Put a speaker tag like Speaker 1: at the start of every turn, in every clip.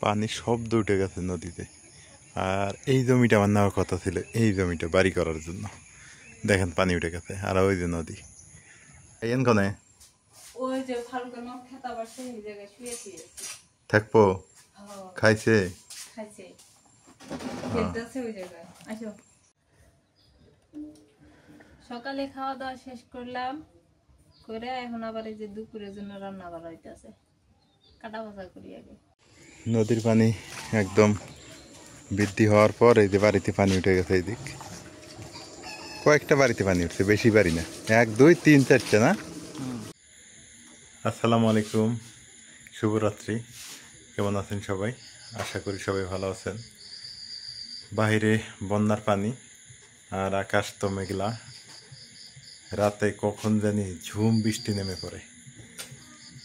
Speaker 1: পানি শব্দ উঠে গেছে নদীতে। আর এই জমিটা আমার নেওয়ার কথা ছিল, এই জমিটা বাড়ি করার জন্য। দেখেন পানি উঠে গেছে, আর ওই যে নদী। এন কনে থাকবো, খাইছে
Speaker 2: সকালে খাওয়া দাওয়া শেষ করলাম, করে এখন আবার এই যে দুপুরের জন্য রান্না করা হইতেছে। কাটা বাছা করি আগে।
Speaker 1: নদীর পানি একদম বৃদ্ধি হওয়ার পর এই যে বাড়িতে পানি উঠে গেছে। এই দিক কয়েকটা বাড়িতে পানি উঠছে, বেশি বাড়ি না, 1 2 3 4টে না। আসসালামু আলাইকুম, শুভরাত্রি। কেমন আছেন সবাই? আশা করি সবাই ভালো আছেন। বাইরে বন্যার পানি, আর আকাশ তো মেঘলা। রাতে কখন জানি ঝুম বৃষ্টি নেমে পড়ে।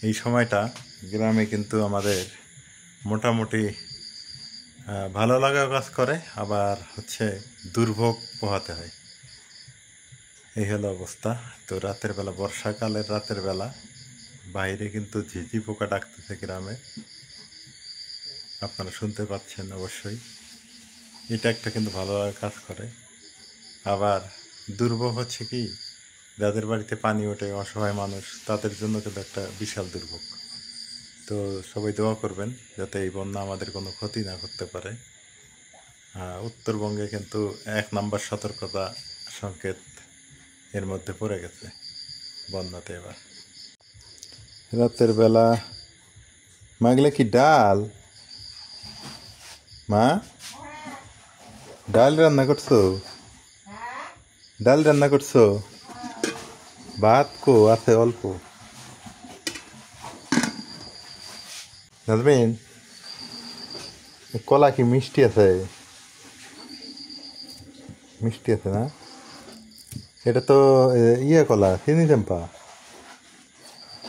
Speaker 1: এই সময়টা গ্রামে কিন্তু আমাদের মোটামুটি ভালো লাগা কাজ করে, আবার দুর্ভোগ পোহাতে হয়। এই হলো অবস্থা। তো রাতের বেলা, বর্ষাকালের রাতের বেলা বাইরে কিন্তু ঝিঝি পোকা ডাকতেছে গ্রামে, আপনারা শুনতে পাচ্ছেন অবশ্যই। এটা একটা কিন্তু ভালো লাগা কাজ করে। আবার দুর্ভোগ হচ্ছে কি, যাদের বাড়িতে পানি ওঠে, অসহায় মানুষ, তাদের জন্য কিন্তু একটা বিশাল দুর্ভোগ। তো সবাই দোয়া করবেন যাতে এই বন্যা আমাদের কোনো ক্ষতি না করতে পারে। উত্তরবঙ্গে কিন্তু 1 নম্বর সতর্কতা সংকেত এর মধ্যে পড়ে গেছে বন্যাতে। এবার রাতের বেলা মাগলে কি ডাল, মা ডাল রান্না করছো? ডাল রান্না করছো? ভাত কো আছে অল্প। নাজমিন, কলা কি মিষ্টি আছে? মিষ্টি আছে না? এটা তো ইয়ে কলা, চিনি চাম্পা।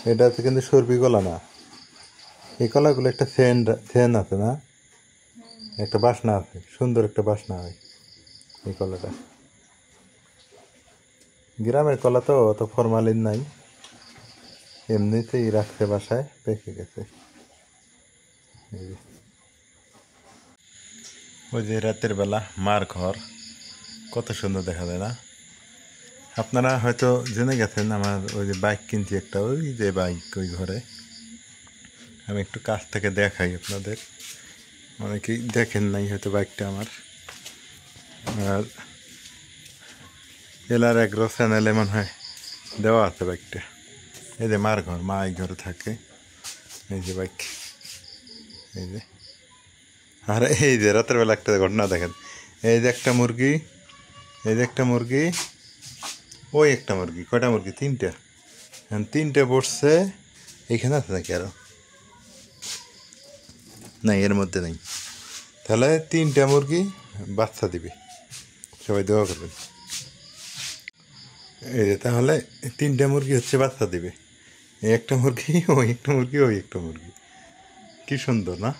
Speaker 1: এটা হচ্ছে কিন্তু সর্বি কলা না। এই কলাগুলো একটা সেন আছে না, একটা বাসনা আছে, সুন্দর একটা বাসনা হয় এই কলাটা। গ্রামের কলা তো অত ফরমালিন নাই, এমনিতেই রাখছে বাসায়, পেকে গেছে। ওই যে রাতের বেলা মার ঘর কত সুন্দর দেখা যায় না? আপনারা হয়তো জেনে গেছেন, আমার ওই যে বাইক কিনছি একটা, ওই যে বাইক ওই ঘরে। আমি একটু কাছ থেকে দেখাই আপনাদের, অনেকেই দেখেন নাই হয়তো বাইকটা আমার। আর এলার এগ্রো চ্যানেলে মনে হয় দেওয়া আছে বাইকটা। এই যে মার ঘর, মা এই ঘরে থাকে। এই যে বাইক, এই যে। আর এই যে রাতের বেলা একটা ঘটনা দেখেন, এই যে একটা মুরগি, এই যে একটা মুরগি, ওই একটা মুরগি, কয়টা মুরগি? 3টে। 3টে বসছে। এইখানে আছে নাকি আরো? না, এর মধ্যে নেই। তাহলে 3টে মুরগি বাচ্চা দিবে, সবাই দোয়া করবেন। এই যে তাহলে 3টে মুরগি বাচ্চা দিবে। এই একটা মুরগি, ওই একটা মুরগি, ওই একটা মুরগি। কি সুন্দর না?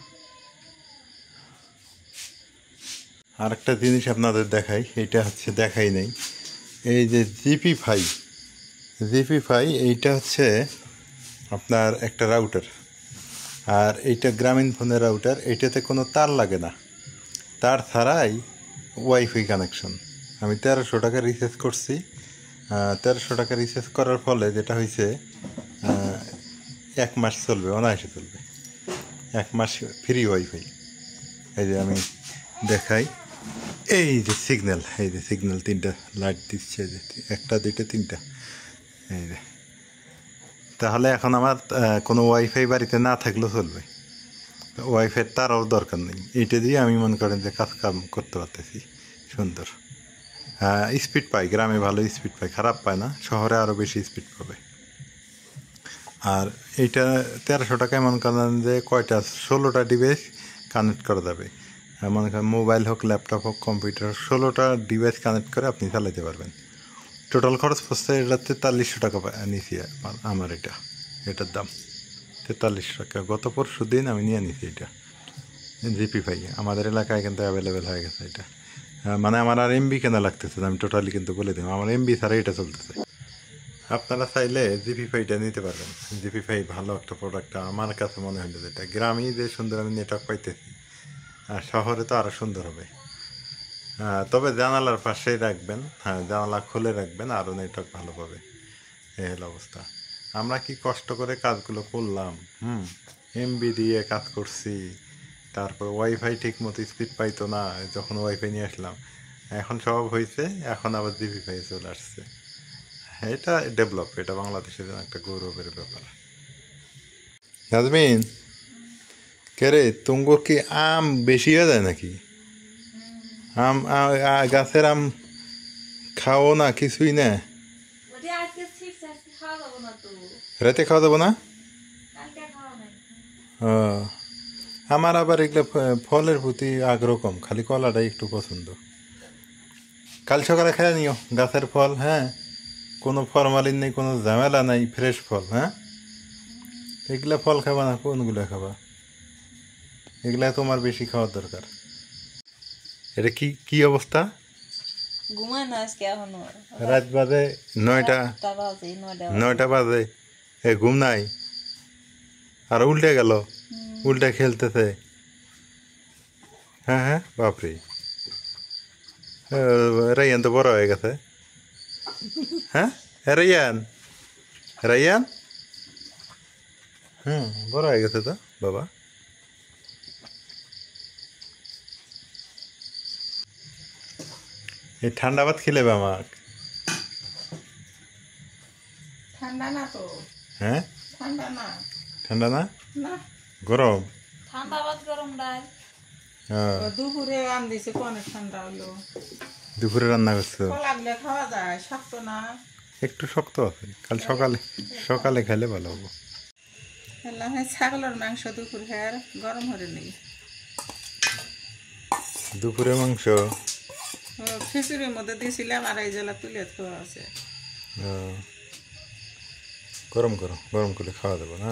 Speaker 1: আর একটা জিনিস আপনাদের দেখাই, এইটা দেখাই নেই। এই যে জিপি5, এইটা আপনার একটা রাউটার। আর এইটা গ্রামীণ ফোনের রাউটার, এইটাতে কোনো তার লাগে না, তার ছাড়াই ওয়াইফাই কানেকশন। আমি 1300 টাকা রিচার্জ করছি। 1300 টাকা রিচার্জ করার ফলে যেটা হয়েছে, 1 মাস চলবে, অনায়াসে চলবে। 1 মাস ফ্রি ওয়াইফাই। এই যে আমি দেখাই, এই যে সিগন্যাল, এই যে সিগন্যাল 3টা লাইট দিচ্ছে, যে 1টা 2টা 3টা। এই যে তাহলে এখন আমার কোনো ওয়াইফাই বাড়িতে না থাকলেও চলবে, ওয়াইফাইয়ের তারও দরকার নেই। এইটা দিয়ে আমি মনে করেন যে কাম করতে পারতেছি সুন্দর। স্পিড পাই, গ্রামে ভালো স্পিড পাই, খারাপ পায় না। শহরে আরও বেশি স্পিড পাবে। আর এইটা 1300 টাকায় মনে করেন যে কয়টা, 16টা ডিভাইস কানেক্ট করা যাবে। মনে করেন মোবাইল হোক, ল্যাপটপ হোক, কম্পিউটার, 16টা ডিভাইস কানেক্ট করে আপনি চালাতে পারবেন। টোটাল খরচ পড়ছে এটা 4300 টাকা নিয়েছি আমার। এটার দাম 4300 টাকা। গত পরশু দিন আমি নিয়ে নিছি এটা। জিপি5 আমাদের এলাকায় কিন্তু অ্যাভেলেবেল হয়ে গেছে এটা। মানে আমার আর এমবি কেনা লাগতেছে না, আমি টোটালি কিন্তু বলে দিই, আমার এমবি ছাড়া এটা চলতেছে। আপনারা চাইলে জিপিফাইটা নিতে পারবেন। জিপিফাই ভালো একটা প্রোডাক্ট আমার কাছে মনে হলো, যেটা গ্রামেই যে সুন্দর আমি নেটওয়ার্ক পাইতেছি, আর শহরে তো আরও সুন্দর হবে। তবে জানালার পাশেই রাখবেন, হ্যাঁ জানালা খুলে রাখবেন, আরও নেটওয়ার্ক ভালো পাবে। এই হলো অবস্থা। আমরা কি কষ্ট করে কাজগুলো করলাম, এমবি দিয়ে কাজ করছি, তারপর ওয়াইফাই ঠিক মতো স্পিড পাইতো না, যখন ওয়াইফাই নিয়ে আসলাম এখন সব হয়েছে, এখন আবার জিপিফাই চলে আসছে। এটা ডেভেলপ, এটা বাংলাদেশের জন্য একটা গৌরবের ব্যাপার। নাজমিন, কে রে তুঙ্গুর কি আম বেশি হয়ে যায় নাকি? আম গাছের আম খাও না, কিছুই না, রাতে খাওয়া যাবো না? ও, আমার আবার এগুলো ফলের প্রতি আগ্রহ কম, খালি কলাটাই একটু পছন্দ। কাল সকালে খেয়ে নিও গাছের ফল, হ্যাঁ কোনো ফরমালিন নেই, কোনো ঝামেলা নাই, ফ্রেশ ফল। হ্যাঁ এগুলা ফল খাবা না, কোনগুলো খাবা? এগুলা তোমার বেশি খাওয়ার দরকার। এটা কি কি অবস্থা? রাত বাজে 9টা বাজে, এ ঘুম নাই, আর উল্টে গেল, উল্টে খেলতেছে। হ্যাঁ হ্যাঁ, বাপরে, রাইয়ান তো বড় হয়ে গেছে। হ্যাঁ রাইয়ান, রাইয়ান বড় হয়ে গেছে তো বাবা। এই ঠান্ডা ভাত খেলে আমার
Speaker 2: ঠান্ডা না তো।
Speaker 1: হ্যাঁ
Speaker 2: ঠান্ডা না,
Speaker 1: ঠান্ডা না,
Speaker 2: না
Speaker 1: গরম।
Speaker 2: ঠান্ডা ভাত গরম ডাল। দুপুরে আম দিছে, অনেক ঠান্ডা হলো।
Speaker 1: দুপুরে রান্না করছো?
Speaker 2: লাগলে খাওয়া যায়, শক্ত না,
Speaker 1: একটু শক্ত আছে, কাল সকালে সকালে খাইলে ভালো হবো।
Speaker 2: ছাগলের মাংস দুপুর খেয়ে গরম হরে নেই।
Speaker 1: দুপুরে মাংস
Speaker 2: খিচুড়ির মধ্যে দিয়েছিলাম, আর এই জেলা তুলে খাওয়া আছে।
Speaker 1: গরম করো, গরম করে খাওয়া দেবো না।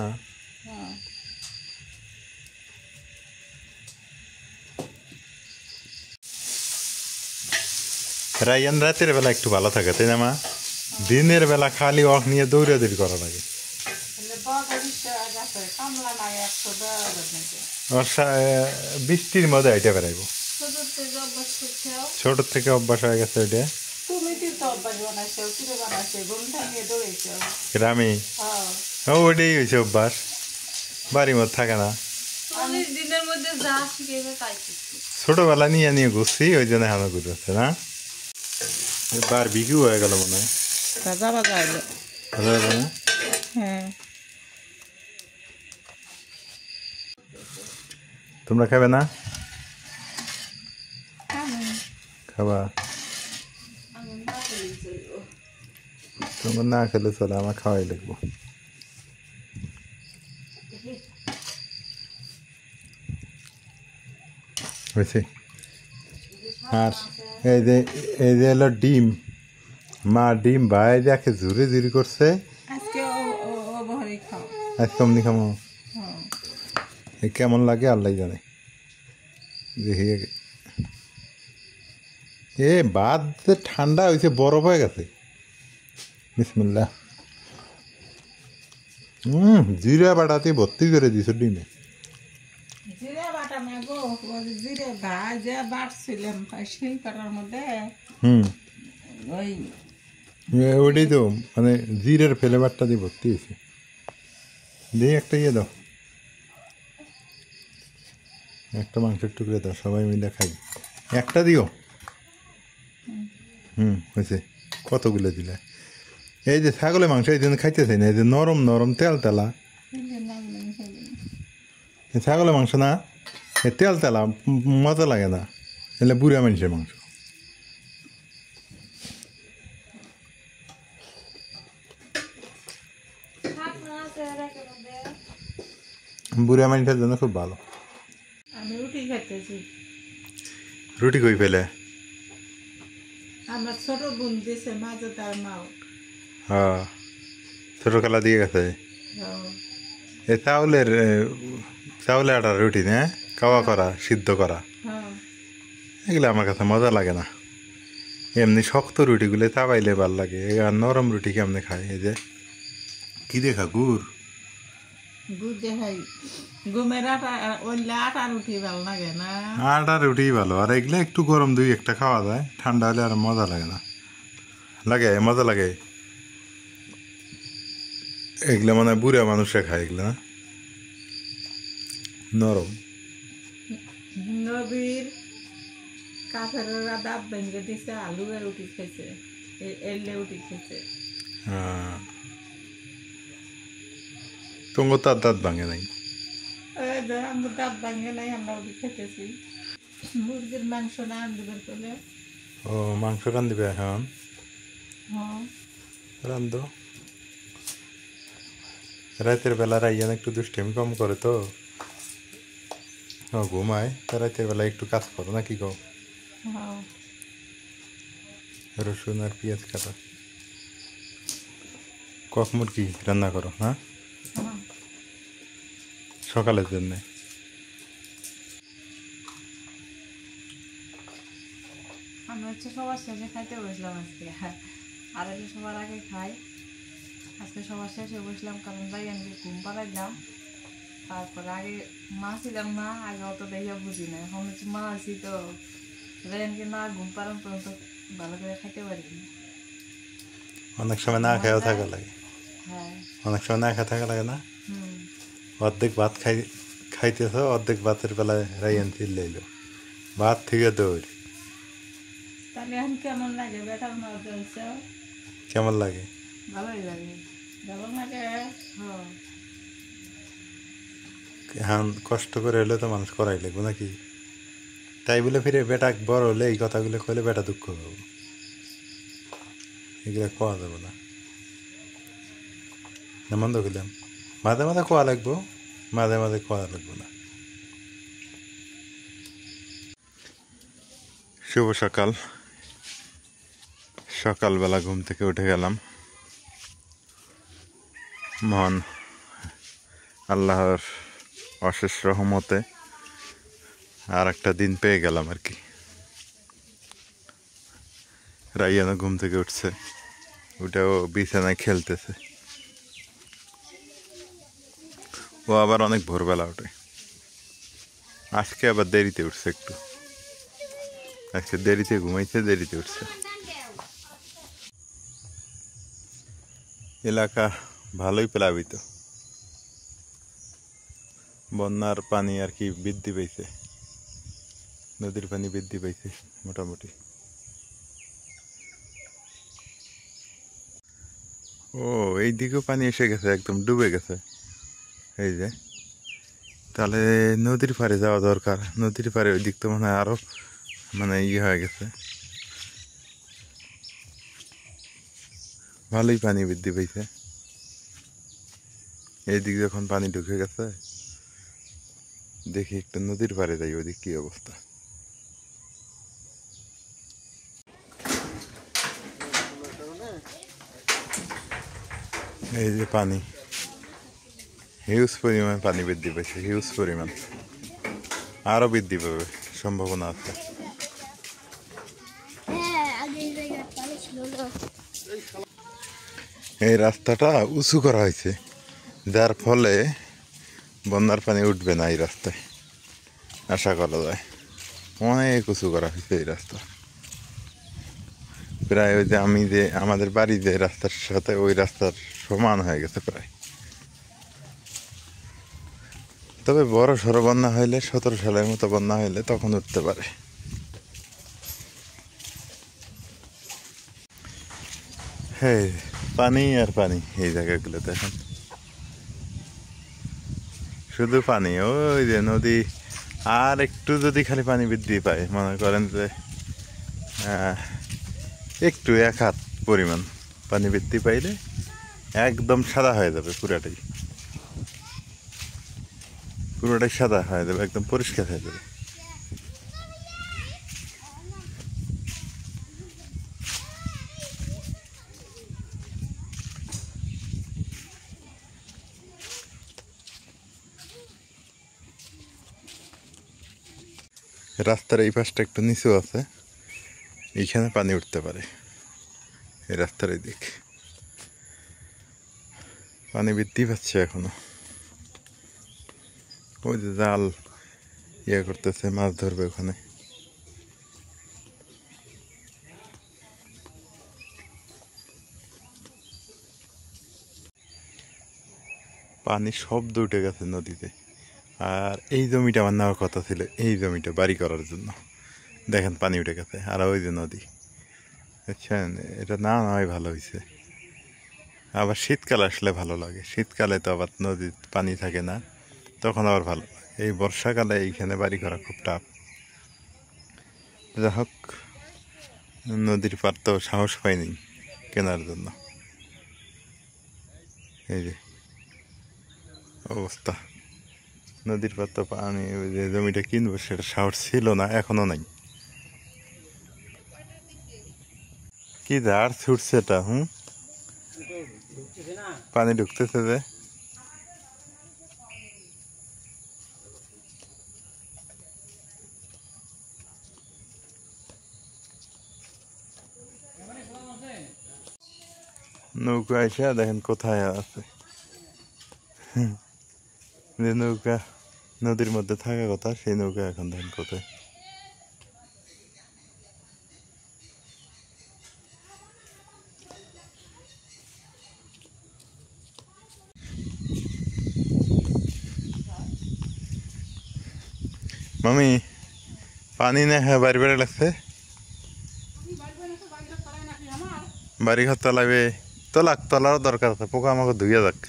Speaker 1: রাইয়ান রাতের বেলা একটু ভালো থাকে, তাই না মা? দিনের বেলা খালি অক নিয়ে দৌড়াদৌড়ি করা লাগে। বৃষ্টির মধ্যে এটা বেড়াইব, ছোট থেকে অভ্যাস হয়ে গেছে ওইটা। গ্রামে ওইটাই হয়েছে অভ্যাস, বাড়ির মধ্যে থাকে না। ছোটবেলা নিয়ে নিয়ে ঘুরছি, ওই জন্য হানো ঘুরছে না। বার বিক্রি হয়ে গেল মনে হয়। তোমরা খাবে না? খাবা? তোমরা না খেলে চলে, আমার খাওয়াই লাগবো। হয়েছে। আর এই যে হলো ডিম, মা ডিম ভাই দেখে ঝুরি ঝুরি করছে। আজকে অমনি খামো, কেমন লাগে আল্লাহ জানে। এ বাদ ঠান্ডা হয়েছে, বরফ হয়ে গেছে। বিসমিল্লাহ। জিরা বাটাতে ভর্তি করে দিছ ডিমে। ওইটাই তো, মানে জিরের ফ্লেভারটা দিয়ে ভর্তি হয়েছে। দিয়ে একটা ইয়ে দাও, একটা মাংসের টুকরে দাও, সবাই মিলে খাই। একটা দিও। হয়েছে। কতগুলো দিলে? এই যে ছাগলের মাংস এই জন্য খাইতেছে না, এই যে নরম নরম তেল তেলা। ছাগলের মাংস না, তেল তেলা, মজা লাগে না, এলে বুড়া মানুষের মাংস। বুড়া মানুষের জন্য খুব ভালো।
Speaker 2: আমি রুটি খাইতেছি।
Speaker 1: রুটি কই পেলে?
Speaker 2: আমার ছোট বোন দিয়েছে, মাঝে তার মাও।
Speaker 1: হ্যাঁ, ছোট খেলা দিয়ে গেছে। এই চাউলের আটার রুটি না, কাওয়া করা, সিদ্ধ করা, এগুলো আমার কাছে মজা লাগে না। এমনি শক্ত রুটিগুলো চাবাইলে ভাল লাগে, আর নরম রুটি কেমনে খায়? এই যে কি দেখা গুড়
Speaker 3: গুড় দেখাই গমের আটা ওইলে আটা রুটি ভালো লাগে না।
Speaker 1: আটা রুটি ভালো, আর এগুলো একটু গরম দুই একটা খাওয়া যায়, ঠান্ডা হলে আর মজা লাগে না। লাগে মজা লাগে, এগুলো মানে বুড়া মানুষরা খায় এগুলো না, নরম।
Speaker 3: নবীর কাপের দাঁত ভেঙে দিছে, আলুয়ে রুটি খেয়েছে, এলে রুটি খেয়েছে।
Speaker 1: হ্যাঁ, তোমার তার দাঁত ভাঙে নাই?
Speaker 3: আমার দাঁত ভাঙে নাই, আমরা রুটি খেতেছি। মুরগির মাংস না আনবে বলে।
Speaker 1: ও মাংস রান্ধিবে এখন?
Speaker 3: হ্যাঁ
Speaker 1: রান্ধ, রাতের বেলা রাইয়ান একটু দুষ্টামি কম করে তো, ও ঘুমায়, তা রাতের বেলা একটু কাজ করো না, কি কও?
Speaker 3: হ্যাঁ
Speaker 1: রসুন আর পেঁয়াজ কাটা, কক মুরগি রান্না করো? হ্যাঁ,
Speaker 3: হ্যাঁ
Speaker 1: সকালের জন্যে।
Speaker 2: আমি হচ্ছে সবার শেষে খাইতে বসলাম আজকে, আর হচ্ছে সবার আগে খাই। আজকে সবার শেষে বসলাম কারণ রাইয়ানকে ঘুম পাড়াইলাম। তারপরে আগে মা ছিলাম না, আগে অত দেখে বুঝি না, এখন হচ্ছে মা আছি তো রাইয়ানকে না ঘুম পাড়ান পর্যন্ত ভালো করে খাইতে পারিনি।
Speaker 1: অনেক সময় না খেয়েও থাকা লাগে,
Speaker 2: হ্যাঁ।
Speaker 1: অনেক সময় না খেয়ে থাকা লাগে না।
Speaker 2: হুম।
Speaker 1: অর্ধেক ভাত খাইতেছ, অর্ধেক ভাতের বেলায় রাইয়ান চিল্লে এলো, ভাত থেকে দৌড়।
Speaker 3: তাহলে এখন কেমন লাগে বেটার মাছ হয়েছে?
Speaker 1: কেমন লাগে?
Speaker 2: ভালোই লাগে।
Speaker 3: ভালো লাগে।
Speaker 2: হ্যাঁ।
Speaker 1: এখন কষ্ট করে হলে তো মানুষ করাই লাগবে নাকি? তাই বলে ফিরে বেটা বড় হলে এই কথাগুলো কইলে বেটা দুঃখ পাবো, এগুলো কোয়া যাবে না। এমন তো গেলাম মাঝে মাঝে কোয়া লাগবো, মাঝে মাঝে কোয়া লাগবো না। শুভ সকাল, সকালবেলা ঘুম থেকে উঠে গেলাম, মহান আল্লাহর অশেষ রহমতে আর একটা দিন পেয়ে গেলাম আর কি। রাইয়ানো ঘুম থেকে উঠছে, ওটাও বিছানায় খেলতেছে। ও আবার অনেক ভোরবেলা ওঠে, আজকে আবার দেরিতে উঠছে একটু, আজকে দেরিতে ঘুমাইছে, দেরিতে উঠছে। এলাকা ভালোই প্লাবিত, বন্যার পানি আর কি বৃদ্ধি পেয়েছে, নদীর পানি বৃদ্ধি পেয়েছে মোটামুটি। ও এই দিকেও পানি এসে গেছে, একদম ডুবে গেছে। এই যে তাহলে নদীর পাড়ে যাওয়া দরকার, নদীর পাড়ে ওই দিক তো মনে হয় আরো মানে ইয়ে হয়ে গেছে, ভালোই পানি বৃদ্ধি পেয়েছে। এইদিকে যখন পানি ঢুকে গেছে, দেখি একটু নদীর পাড়ে যাই, ওদিক কি অবস্থা। এই যে পানি, হিউজ পরিমাণ পানি বৃদ্ধি পেয়েছে, হিউজ পরিমাণ, আরো বৃদ্ধি পাবে সম্ভাবনা আছে। এই রাস্তাটা উঁচু করা হয়েছে, যার ফলে বন্যার পানি উঠবে না এই রাস্তায়, আশা করা যায়। অনেক উঁচু করা হয়েছে এই রাস্তা, প্রায় ওই যে আমি যে আমাদের বাড়ি যে রাস্তার সাথে ওই রাস্তার সমান হয়ে গেছে প্রায়। তবে বড় সড়ো বন্যা হইলে, 17 সালের মতো বন্যা হইলে তখন উঠতে পারে। হ্যাঁ, পানি আর পানি এই জায়গাগুলোতে এখন শুধু পানি। ওই যে নদী আর একটু যদি খালি পানি বৃদ্ধি পায়, মনে করেন যে একটু 1 হাত পরিমাণ পানি বৃদ্ধি পাইলে একদম সাদা হয়ে যাবে, পুরাটাই পুরোটাই সাদা হয়ে যাবে, একদম পরিষ্কার হয়ে যাবে। রাস্তার এই পাশটা একটু নিচু আছে, এইখানে পানি উঠতে পারে, এই রাস্তার এই দিক পানি বৃদ্ধি পাচ্ছে এখনো। ওই যে জাল ইয়ে করতেছে, মাছ ধরবে ওখানে। পানি শব্দ উঠে গেছে নদীতে। আর এই জমিটা আমার নেওয়ার কথা ছিল, এই জমিটা বাড়ি করার জন্য। দেখেন পানি উঠে গেছে, আর ওই যে নদী, বুঝছেন? এটা না নয় ভালো হয়েছে। আবার শীতকাল আসলে ভালো লাগে, শীতকালে তো আবার নদীর পানি থাকে না, তখন আবার ভালো। এই বর্ষাকালে এইখানে বাড়ি করা খুব টাফ। যা হোক, নদীর পার তো সাহস পাইনি কেনার জন্য। এই যে অবস্থা, নদীর পার তো পানি, ওই যে জমিটা কিনবো সেটা সাহস ছিল না, এখনো নাই। কি ঝাড় ছুটছে এটা? পানি ঢুকতেছে যে। নৌকা এসে দেখেন কোথায় আছে, যে নৌকা নদীর মধ্যে থাকার কথা, সেই নৌকা এখন দেখেন কোথায়। মামি পানি না, হ্যাঁ বাড়ি বাড়ি লাগছে, বাড়ি ঘর তলাবে, তোলারও দরকার আছে, পোকা আমাকে ধুইয়া যাক।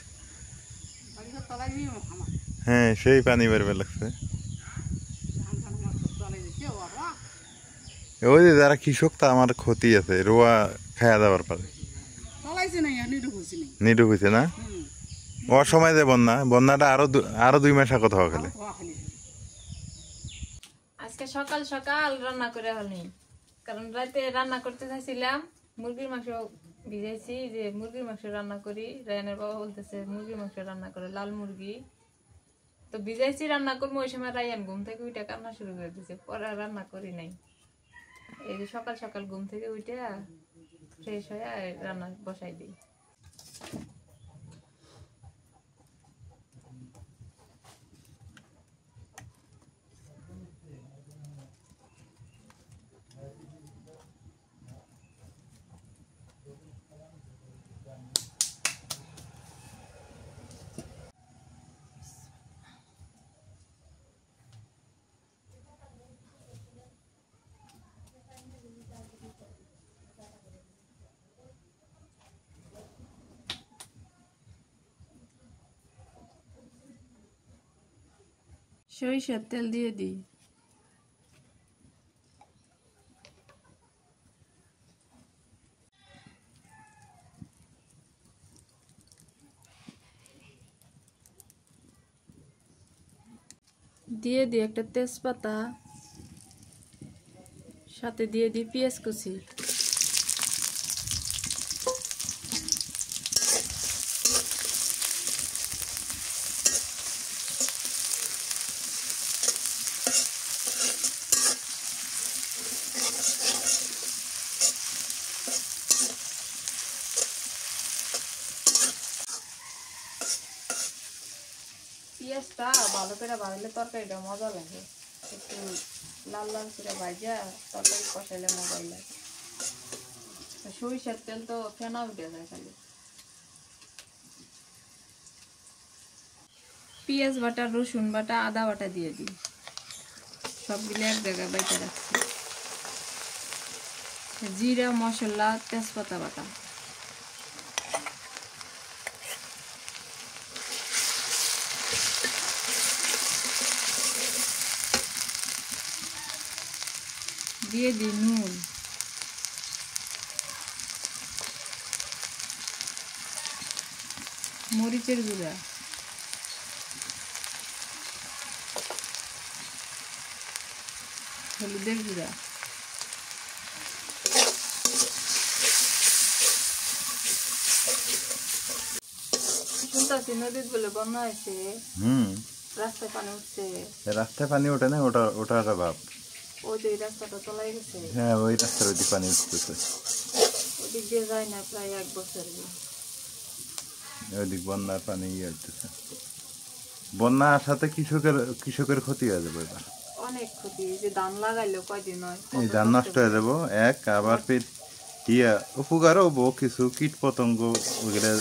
Speaker 1: হ্যাঁ সেই পানি বাড়ি বাড়ি লাগছে। ওই যে যারা কৃষক, তা আমার ক্ষতি আছে, রোয়া খায়া যাবার পারে। নিডুব হয়েছে না, অসময় যে বন্যাটা আরো 2 মাস আগত হওয়া খেলে।
Speaker 2: আজকে সকাল সকাল রান্না করে হয়নি, কারণ রাতে রান্না করতে চাইছিলাম মুরগির মাংস ভিজাইছি, যে মুরগির মাংস রান্না করি। রায়নের বাবা বলতেছে মুরগির মাংস রান্না করে, লাল মুরগি তো ভিজাইছি, রান্না করবো। ওই সময় রায়ান ঘুম থেকে উঠে কান্না শুরু করে দিচ্ছে, পরে রান্না করি নাই। এই যে সকাল সকাল ঘুম থেকে উঠে ফ্রেশ হয়ে রান্না বসাই দিই। সরিষার তেল দিয়ে দিই। দিয়ে দিই একটা তেজপাতা, সাথে দিয়ে দিই পেঁয়াজ কুচি। পেঁয়াজটা ভালো করে ভাজলে তরকারিটা মজা লাগে, একটু লাল লাল করে ভাজা তরকারি কষাইলে মজাই লাগে। সরিষার তেল তো ফেনা উঠে যায় খালি। পেঁয়াজ বাটা, রসুন বাটা, আদা বাটা দিয়ে দিই, সবগুলো এক জায়গায় বাইতে রাখছি। জিরা, মশলা, তেজপাতা বাটা, দিয়ে দিই নুন, মরিচের গুঁড়া, হলুদের গুঁড়া, শুনতেছি নদীর বলে বন্যা হয়েছে, রাস্তায় পানি উঠছে।
Speaker 1: রাস্তায় পানি ওঠে না, ওটা একটা ভাব।
Speaker 2: ওই যে এই রাস্তাটা চলাই গেছে,
Speaker 1: হ্যাঁ ওই রাস্তার ওইদিকে পানি উঠতেছে,
Speaker 2: ওদিক দিয়ে যায় না প্রায় 1 বছর।
Speaker 1: ওইদিক বন্যার পানি ইয়ে হইতেছে। বন্যা আসাতে কৃষকের ক্ষতি হয়ে যাবে এবার।
Speaker 2: অনেক ক্ষতি, এই যে ধান লাগাইলো কয়দিন হয়,
Speaker 1: এই ধান নষ্ট হয়ে যাবো এক, আবার ফির ইয়া উপকারও হবো, কিছু কীট পতঙ্গ ওগুলো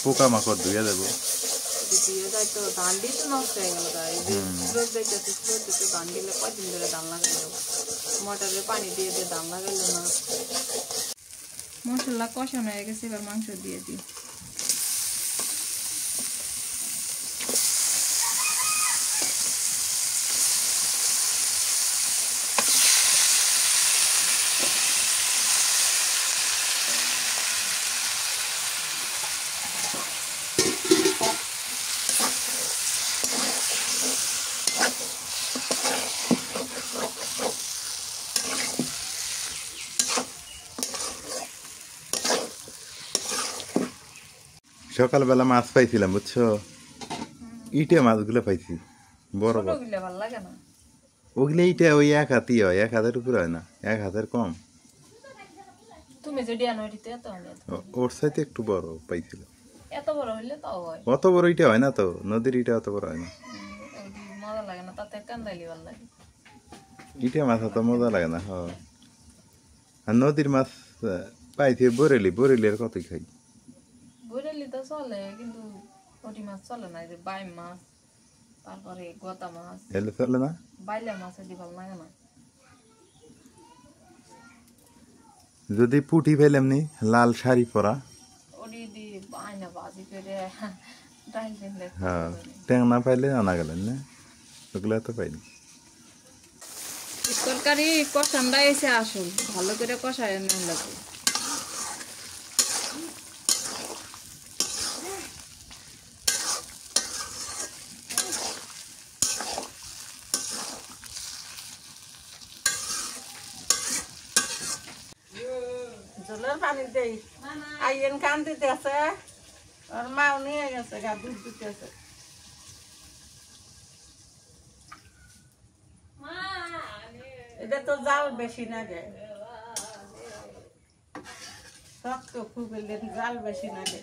Speaker 1: পোকামাকড় ধুয়ে দেবো।
Speaker 2: দিয়ে যায় তো ধান দিয়ে তো নষ্ট হয়ে গেল। এই যে স্রোত যাইতেছে, স্রোতে তো ধান দিলে কয়দিন ধরে ধান লাগাইলো, মোটরে পানি দিয়ে দিয়ে ধান লাগাইলো না। মশলা কষানো হয়ে গেছে, এবার মাংস দিয়ে দিই।
Speaker 1: সকালবেলা মাছ পাইছিলাম বুঝছো, ইটে মাছগুলো পাইছি বড় বড়।
Speaker 2: ছোটগুলো ভালো লাগে না,
Speaker 1: ওগুলো ইটে ওই 1 হাতই হয়, 1 হাতের উপরে হয় না, 1 হাতের কম।
Speaker 2: তুমি যদি আনো এটিতে এত হবে,
Speaker 1: ওর সাইতে একটু বড় পাইছিল।
Speaker 2: এত বড় হইলে তাও হয়।
Speaker 1: অত বড় ইটে হয় না তো, নদীর ইটে অত বড় হয় না।
Speaker 2: ওইটি মজা লাগে না, তাতে কান্দাইলি ভালো লাগে।
Speaker 1: ইটে মাছ অত মজা লাগে না। আর নদীর মাছ পাইছি বরেলির কতই খাই।
Speaker 2: বরেলি তো চলে, কিন্তু ওটি মাছ চলে না। এই যে বাইম মাছ, তারপরে গোতা মাছ,
Speaker 1: এলে চলে না।
Speaker 2: বাইলা মাছ এটি ভালো লাগে না।
Speaker 1: যদি পুঁটি পেলাম নি লাল শাড়ি পরা,
Speaker 2: ওটি দিয়ে আয়না বাজি করে ডাইল ফেললে
Speaker 1: হ্যাঁ ট্যাং না পাইলে আনা গেলেন না, ওগুলো তো পাইনি।
Speaker 2: তরকারি কষানটা এসে আসুন, ভালো করে কষায় না লাগে।
Speaker 3: জলের পানি দেই, আইয়েন কান দিতে আছে, আর মাও নিয়ে গেছে গা দুধ দিতে আছে। এটা তো জাল বেশি না গে, শক্ত খুব জাল বেশি না গে।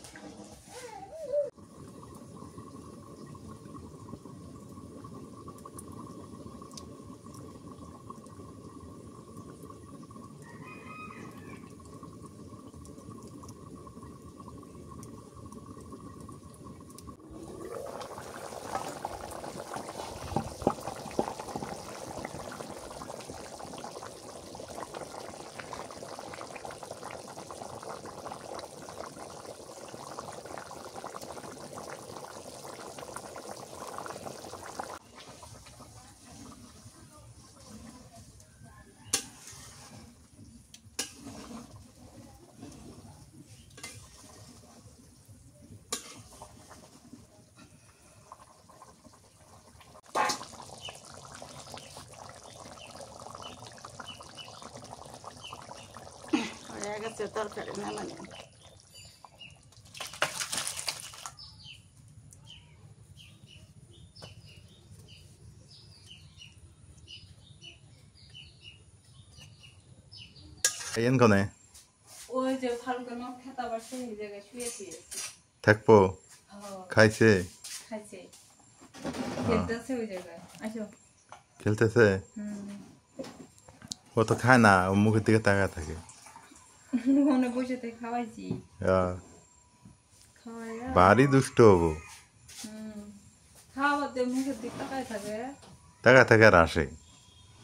Speaker 3: হয়ে গেছে তরকারি নামানি।
Speaker 1: এন কনে
Speaker 2: ওই যে ফালুকে নখ খেতা বাড়ছে, এই জায়গায় শুয়েছি।
Speaker 1: থাকবো খাইছে
Speaker 2: খাইছে, খেলতেছে ওই জায়গায়। আসো।
Speaker 1: খেলতেছে, ও তো খায় না, ও মুখের দিকে তাকায় থাকে।
Speaker 2: মনে বসে থেকে খাওয়াইছি, খাওয়াইয়া
Speaker 1: ভারী দুষ্ট হবো,
Speaker 2: খাওয়াতে মুখের দিক তাকায় থাকে।
Speaker 1: তাকায় থাকে আর আসে,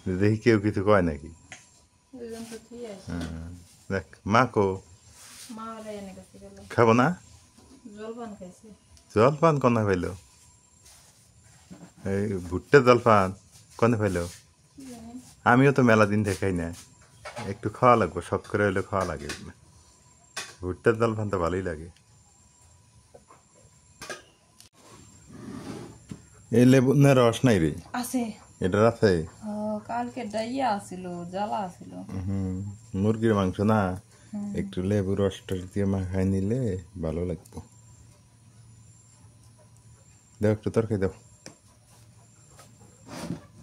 Speaker 1: দেখি কেউ কিছু কয় নাকি।
Speaker 2: ওই জন্য তো ঠিক আছে।
Speaker 1: দেখ মা কো
Speaker 2: মা ওরা এনে কাছে গেল,
Speaker 1: খাবো না,
Speaker 2: জলপান খাইছে।
Speaker 1: জলপান কনে পাইলো, এই ভুট্টা জলপান কনে পাইলো। আমিও তো মেলা দিন দেখাই না, একটু খাওয়া লাগবে, শখ করে হইলে খাওয়া লাগে। ভুট্টার জলপান তো ভালোই লাগে। এই লেবু না রস নাই রে,
Speaker 2: আছে
Speaker 1: এটার আছে।
Speaker 2: কালকে ডাইয়া আছিল, জ্বালা আছিল।
Speaker 1: মুরগির মাংস না, একটু লেবু রস টস দিয়ে মাখাই নিলে ভালো লাগতো। দাও একটু তরকারি দাও,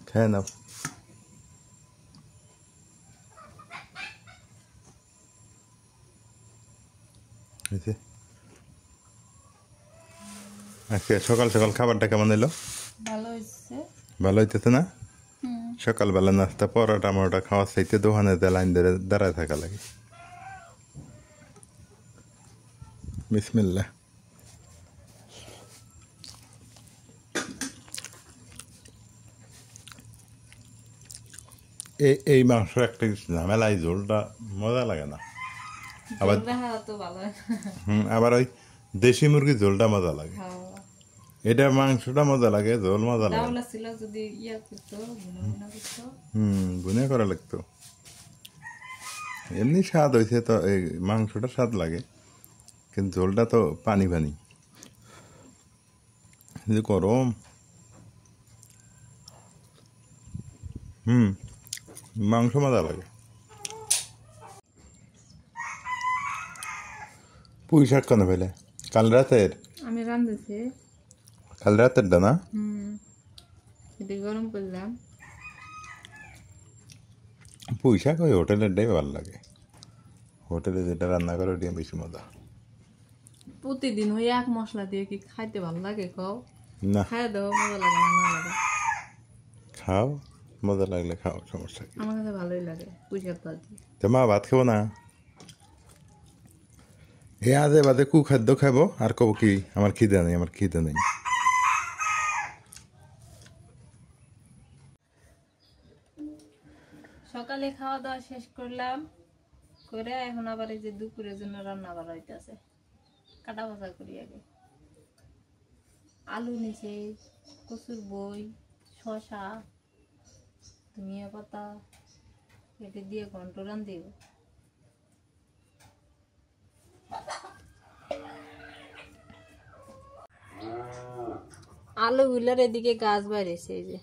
Speaker 1: খেয়ে নাও। আজকে সকাল সকাল খাবারটা কেমন এলো?
Speaker 2: ভালো হয়েছে।
Speaker 1: ভালো হইতেছে না? সকালবেলা নাস্তা পরোটা মরোটা খাওয়ার চাইতে দোকানে লাইন ধরে দাঁড়ায় থাকা লাগে। বিসমিল্লাহ। এই মাংসের একটা ঝামেলা, এই ঝোলটা মজা লাগে না। আবার
Speaker 2: তো ভালো হয়।
Speaker 1: আবার ওই দেশি মুরগির ঝোলটা মজা লাগে।
Speaker 2: হ্যাঁ,
Speaker 1: এটা মাংসটা মজা লাগে, ঝোল মজা লাগে।
Speaker 2: ডাউল ছিল যদি ইয়া করতো, ভুনা করতো।
Speaker 1: বুনে করা লাগতো। এমনি স্বাদ হয়েছে তো, এই মাংসটা স্বাদ লাগে, কিন্তু ঝোলটা তো পানি পানি। কিন্তু গরম। মাংস মজা লাগে। পুঁই শাক কেন পেলে? কাল রাতের?
Speaker 2: আমি রাঁধেছি।
Speaker 1: কাল রাতেরটা না?
Speaker 2: এটি গরম করলাম।
Speaker 1: পুঁই শাক ওই হোটেলেরটাই ভালো লাগে। হোটেলে যেটা রান্না করে ওটা বেশি মজা।
Speaker 2: প্রতিদিন ওই এক মশলা দিয়ে কি খাইতে ভালো লাগে? কও
Speaker 1: না,
Speaker 2: খাই দাও, মজা লাগে না? না লাগে।
Speaker 1: খাও, মজা লাগলে খাও, সমস্যা কি?
Speaker 2: আমার কাছে ভালোই লাগে পুঁই শাক ভাজি।
Speaker 1: তো মা ভাত খাবো না? এ আজে বাদে খাদ্য খাবো আর কব কি আমার খিদে নেই, আমার খিদে নেই।
Speaker 2: সকালে খাওয়া দাওয়া শেষ করলাম, করে এখন আবার এই যে দুপুরের জন্য রান্না করা হইতেছে। কাটা ভাজা করি আগে। আলু নিচে, কচুর বই, শসা, ধনিয়া পাতা, এটা দিয়ে ঘন্ট রান্ধব। আলুগুলার এদিকে গাছ বাইরেছে, এই যে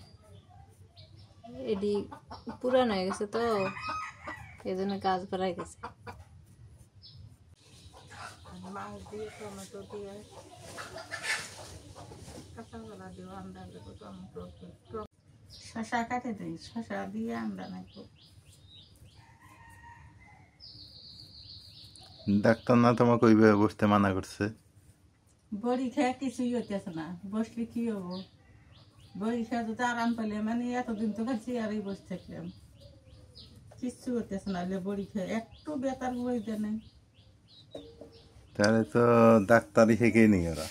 Speaker 2: এটি পুরান হয়ে গেছে তো, এই জন্য গাছ বাড়াই গেছে।
Speaker 3: মাছ দিয়ে টমেটো দিয়ে কাঁচাকলা দিয়ে আন্ডা দেবো, টমেটো শসা কাটে দিই, শসা দিয়ে আন্ডা নাকবো।
Speaker 1: ডাক্তার না তোমাকে ওইভাবে বসতে মানা করছে?
Speaker 3: বড়ি খেয়ে কিছুই হইতেছে না, বসলে কি হবো? বড়ি খেয়ে যদি আরাম পেলে, মানে এতদিন তো খাচ্ছি আরই বসে থাকলাম, কিচ্ছু হইতেছে না। বড়ি খেয়ে একটু বেতার বই দেয় নাই।
Speaker 1: তাহলে তো ডাক্তারই হেঁকেই নেই ওরা,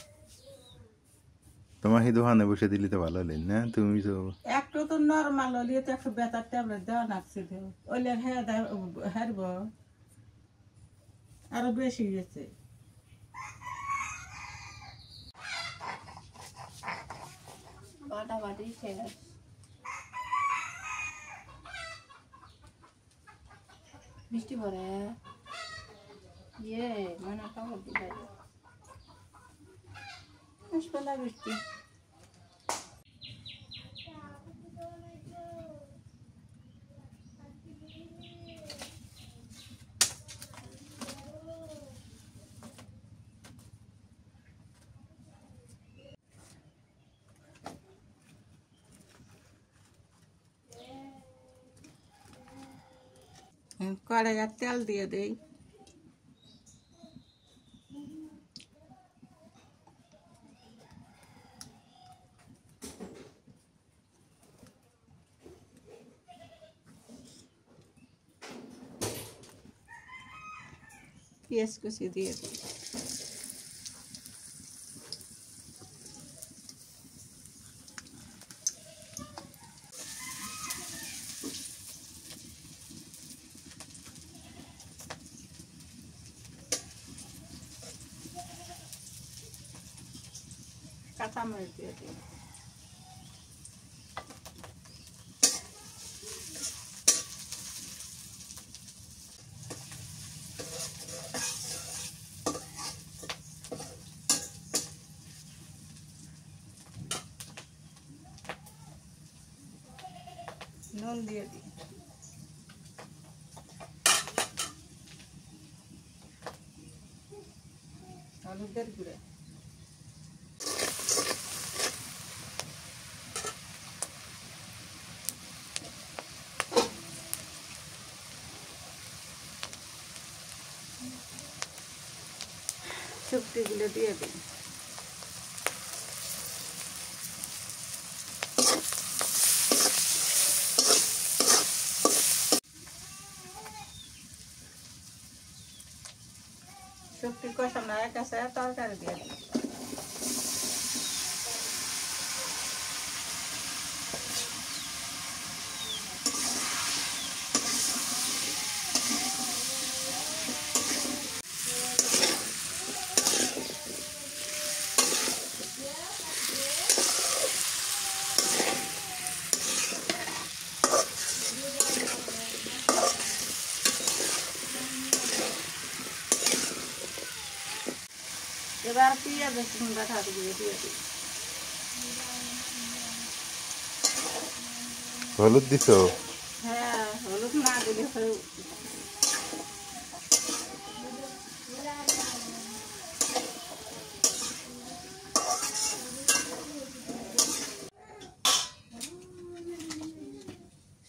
Speaker 1: তোমাকে দোকানে বসে দিলে তো ভালো হলেন না? তুমি তো
Speaker 3: একটু তো নর্মাল হলে তো একটু বেতার ট্যাবলেট দেওয়া লাগছিল, ওইলে হ্যাঁ হারব আরো বেশি গেছে।
Speaker 2: বাটাবাটি শেষ। বৃষ্টি পড়ে, ইয়ে মানে কাপড় দিলে আসবে না বৃষ্টি।
Speaker 3: কড়াইয়ে তেল দিয়ে দেই, পেঁয়াজ কুচি দিয়ে দিই, কাঁচামরিচ দিয়ে দিই, নুন দিয়ে দিই, হলুদের গুঁড়া, শুক্তিগুলো দিয়ে দিই। শুক্তি কষানো হয়ে গেছে, তরকারি দিয়ে দিই। এবার পেঁয়াজ রসুন বাটা দিয়ে দিই।
Speaker 1: হলুদ দিছো?
Speaker 3: হ্যাঁ, হলুদ না দিলে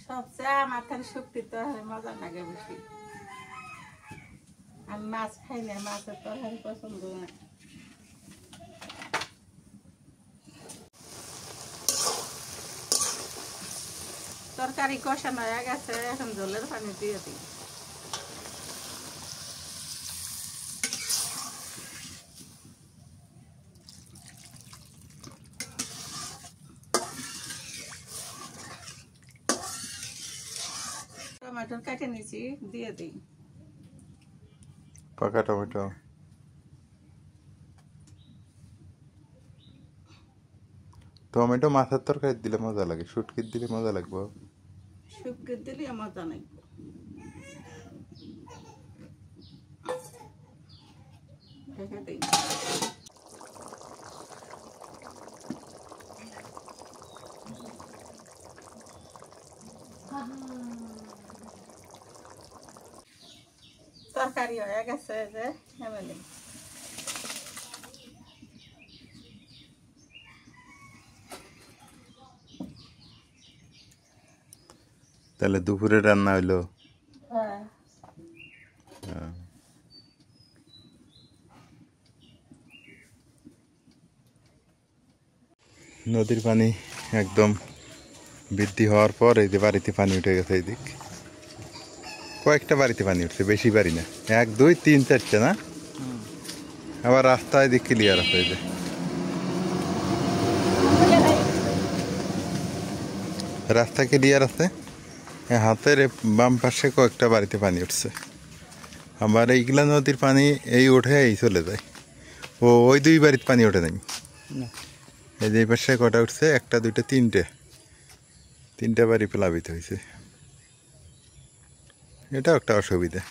Speaker 3: সবচেয়ে আমার খালি শুক্তি তরকারি মজা লাগে বেশি। আমি মাছ খাই না, মাছের তরকারি পছন্দ না। তরকারি কষানো হয়ে গেছে, এখন জলের পানি দিয়ে দিই। টমেটো কেটে নিয়েছি, দিয়ে দিই।
Speaker 1: পাকা টমেটো। টমেটো মাছের তরকারি দিলে মজা লাগে, শুটকির দিলে মজা লাগবে।
Speaker 3: শুক্তি দিলে মজা নাই। ঢেকে দিই। তরকারি হয়ে গেছে যে এমনি।
Speaker 1: তাহলে দুপুরে রান্না হইলো?
Speaker 3: হ্যাঁ।
Speaker 1: নদীর পানি একদম বৃদ্ধি হওয়ার পর এই যে বাড়িতে পানি উঠে গেছে। এই দিক কয়েকটা বাড়িতে পানি উঠছে, বেশি বাড়ি না, 1 2 3 4টে না। আবার রাস্তায় দিক ক্লিয়ার আছে। এই যে রাস্তা ক্লিয়ার আছে, হাতের বাম পাশে কয়েকটা বাড়িতে পানি উঠছে। আবার এইগুলা নদীর পানি এই ওঠে এই চলে যায়। ওই 2 বাড়িতে পানি ওঠে নাই। এই যে এই পাশে কটা উঠছে, 1 2 3টে বাড়ি প্লাবিত হয়েছে। এটাও একটা অসুবিধা।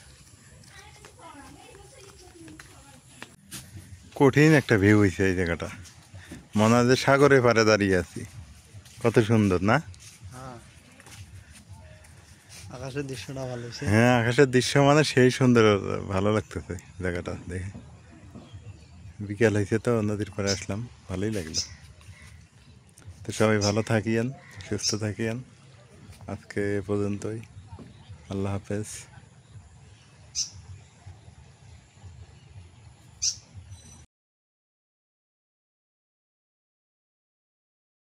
Speaker 1: কঠিন একটা ভিউ হয়েছে এই জায়গাটা, মনে হয় যে সাগরের পাড়ে দাঁড়িয়ে আছি। কত সুন্দর না?
Speaker 4: আকাশের দৃশ্যটা ভালো হয়েছে।
Speaker 1: হ্যাঁ, আকাশের দৃশ্য মানে সেই সুন্দর, ভালো লাগতেছে জায়গাটা দেখে। বিকেল হয়েছে তো নদীর পাড়ে আসলাম, ভালোই লাগলো। তো সবাই ভালো থাকিয়েন, সুস্থ থাকিয়েন। আজকে এ পর্যন্তই। আল্লাহ হাফেজ।